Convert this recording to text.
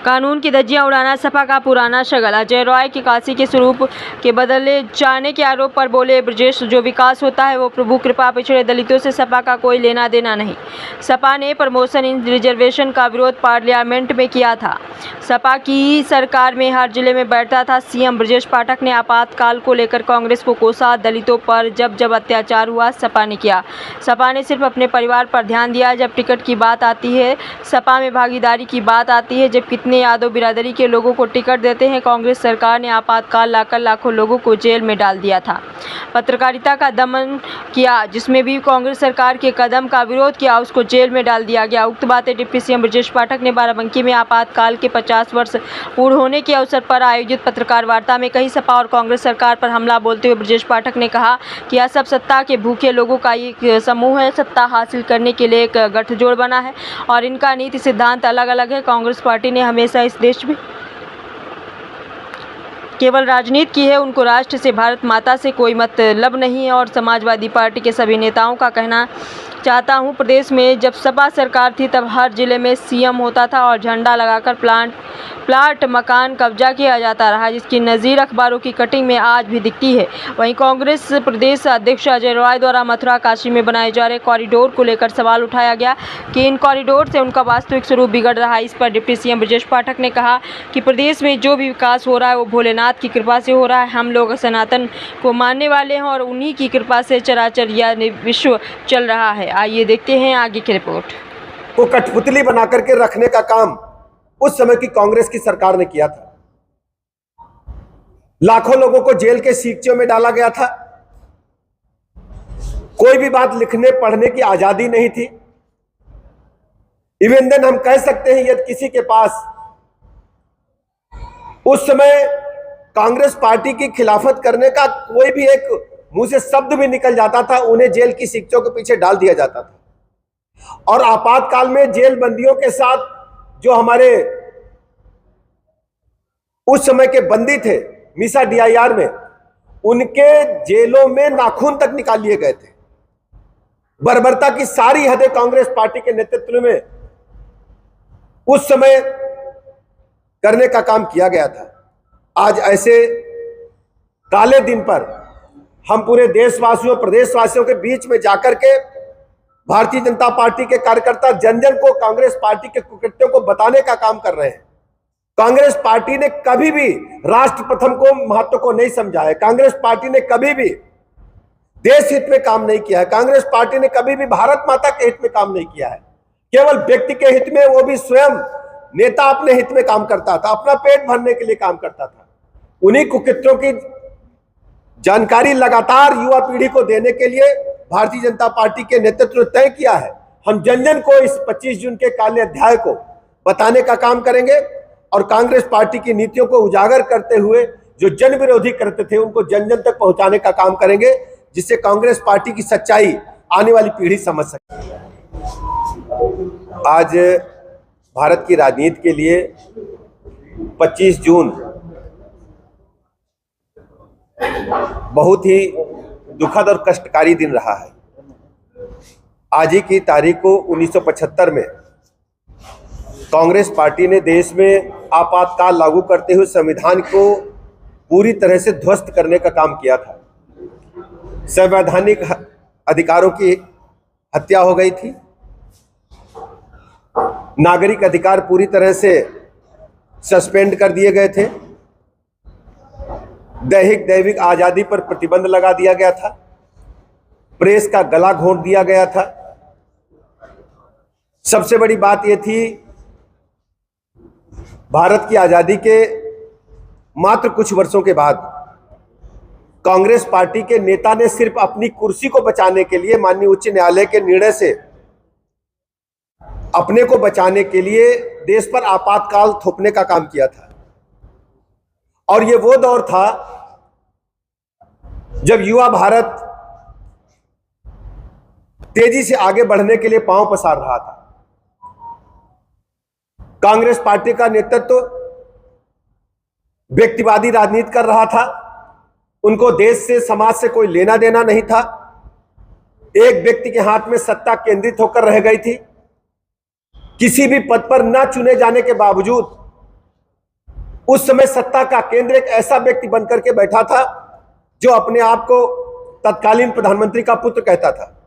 कानून की धज्जियां उड़ाना सपा का पुराना शगल। अजय रॉय की काशी के स्वरूप के बदले जाने के आरोप पर बोले ब्रजेश, जो विकास होता है वो प्रभु कृपा, पिछड़े दलितों से सपा का कोई लेना देना नहीं। सपा ने प्रमोशन इन रिजर्वेशन का विरोध पार्लियामेंट में किया था। सपा की सरकार में हर जिले में बैठता था सीएम ब्रजेश पाठक ने आपातकाल को लेकर कांग्रेस को कोसा। दलितों पर जब जब अत्याचार हुआ सपा ने किया। सपा ने सिर्फ अपने परिवार पर ध्यान दिया। जब टिकट की बात आती है, सपा में भागीदारी की बात आती है, जब कितने यादव बिरादरी के लोगों को टिकट देते हैं। कांग्रेस सरकार ने आपातकाल लाकर लाखों लोगों को जेल में डाल दिया था। पत्रकारिता का दमन किया, जिसमें भी कांग्रेस सरकार के कदम का विरोध किया, उसको जेल में डाल दिया गया। उक्त बातें डिप्टी सीएम ब्रजेश पाठक ने बाराबंकी में आपातकाल के 50 वर्ष पूर्ण होने के अवसर पर आयोजित पत्रकार वार्ता में कही। सपा और कांग्रेस सरकार पर हमला बोलते हुए ब्रजेश पाठक ने कहा कि यह सब सत्ता के भूखे लोगों का एक समूह है। सत्ता हासिल करने के लिए एक गठजोड़ बना है और इनका नीति सिद्धांत अलग अलग है। कांग्रेस पार्टी ने हमेशा इस देश में केवल राजनीति की है। उनको राष्ट्र से, भारत माता से कोई मतलब नहीं है। और समाजवादी पार्टी के सभी नेताओं का कहना चाहता हूं, प्रदेश में जब सपा सरकार थी तब हर जिले में सीएम होता था और झंडा लगाकर प्लाट मकान कब्जा किया जाता रहा, जिसकी नज़ीर अखबारों की कटिंग में आज भी दिखती है। वहीं कांग्रेस प्रदेश अध्यक्ष अजय रॉय द्वारा मथुरा काशी में बनाए जा रहे कॉरिडोर को लेकर सवाल उठाया गया कि इन कॉरिडोर से उनका वास्तविक स्वरूप बिगड़ रहा है। इस पर डिप्टी सीएम ब्रजेश पाठक ने कहा कि प्रदेश में जो भी विकास हो रहा है वो भोलेनाथ की कृपा से हो रहा है। हम लोग सनातन को मानने वाले हैं और उन्हीं की कृपा से चराचर या विश्व चल रहा है। आइए देखते हैं आगे की रिपोर्ट। को कठपुतली बना करके रखने का काम उस समय की कांग्रेस की सरकार ने किया था। लाखों लोगों को जेल के सीकचों में डाला गया था। कोई भी बात लिखने पढ़ने की आजादी नहीं थी। इवन देन हम कह सकते हैं यदि किसी के पास उस समय कांग्रेस पार्टी की खिलाफत करने का कोई भी एक मुंह से शब्द भी निकल जाता था, उन्हें जेल की सीकचों के पीछे डाल दिया जाता था। और आपातकाल में जेल बंदियों के साथ जो हमारे उस समय के बंदी थे मीसा डीआईआर में, उनके जेलों में नाखून तक निकाल लिए गए थे। बर्बरता की सारी हदें कांग्रेस पार्टी के नेतृत्व में उस समय करने का काम किया गया था। आज ऐसे काले दिन पर हम पूरे देशवासियों, प्रदेशवासियों के बीच में जाकर के भारतीय जनता पार्टी के कार्यकर्ता जन जन को कांग्रेस पार्टी के कुकृत्यों को बताने का काम कर रहे हैं। कांग्रेस पार्टी ने कभी भी राष्ट्र प्रथम को, महत्व को नहीं समझा है। कांग्रेस पार्टी ने कभी भी देश हित में काम नहीं किया है। कांग्रेस पार्टी ने कभी भी भारत माता के हित में काम नहीं किया है। केवल व्यक्ति के हित में, वो भी स्वयं नेता अपने हित में काम करता था, अपना पेट भरने के लिए काम करता था। उन्हीं कुकृत्यों की जानकारी लगातार युवा पीढ़ी को देने के लिए भारतीय जनता पार्टी के नेतृत्व ने तय किया है। हम जन जन को इस 25 जून के काले अध्याय को बताने का काम करेंगे और कांग्रेस पार्टी की नीतियों को उजागर करते हुए जो जन विरोधी करते थे उनको जन जन तक पहुंचाने का काम करेंगे, जिससे कांग्रेस पार्टी की सच्चाई आने वाली पीढ़ी समझ सके। आज भारत की राजनीति के लिए 25 जून बहुत ही दुखद और कष्टकारी दिन रहा है। आज ही की तारीख को 1975 में कांग्रेस पार्टी ने देश में आपातकाल लागू करते हुए संविधान को पूरी तरह से ध्वस्त करने का काम किया था। संवैधानिक अधिकारों की हत्या हो गई थी। नागरिक अधिकार पूरी तरह से सस्पेंड कर दिए गए थे। दैहिक आजादी पर प्रतिबंध लगा दिया गया था। प्रेस का गला घोंट दिया गया था। सबसे बड़ी बात यह थी, भारत की आजादी के मात्र कुछ वर्षों के बाद कांग्रेस पार्टी के नेता ने सिर्फ अपनी कुर्सी को बचाने के लिए, माननीय उच्च न्यायालय के निर्णय से अपने को बचाने के लिए देश पर आपातकाल थोपने का काम किया था। और यह वो दौर था जब युवा भारत तेजी से आगे बढ़ने के लिए पांव पसार रहा था। कांग्रेस पार्टी का नेतृत्व व्यक्तिवादी राजनीति कर रहा था। उनको देश से, समाज से कोई लेना देना नहीं था। एक व्यक्ति के हाथ में सत्ता केंद्रित होकर रह गई थी। किसी भी पद पर न चुने जाने के बावजूद उस समय सत्ता का केंद्र एक ऐसा व्यक्ति बनकर के बैठा था जो अपने आप को तत्कालीन प्रधानमंत्री का पुत्र कहता था।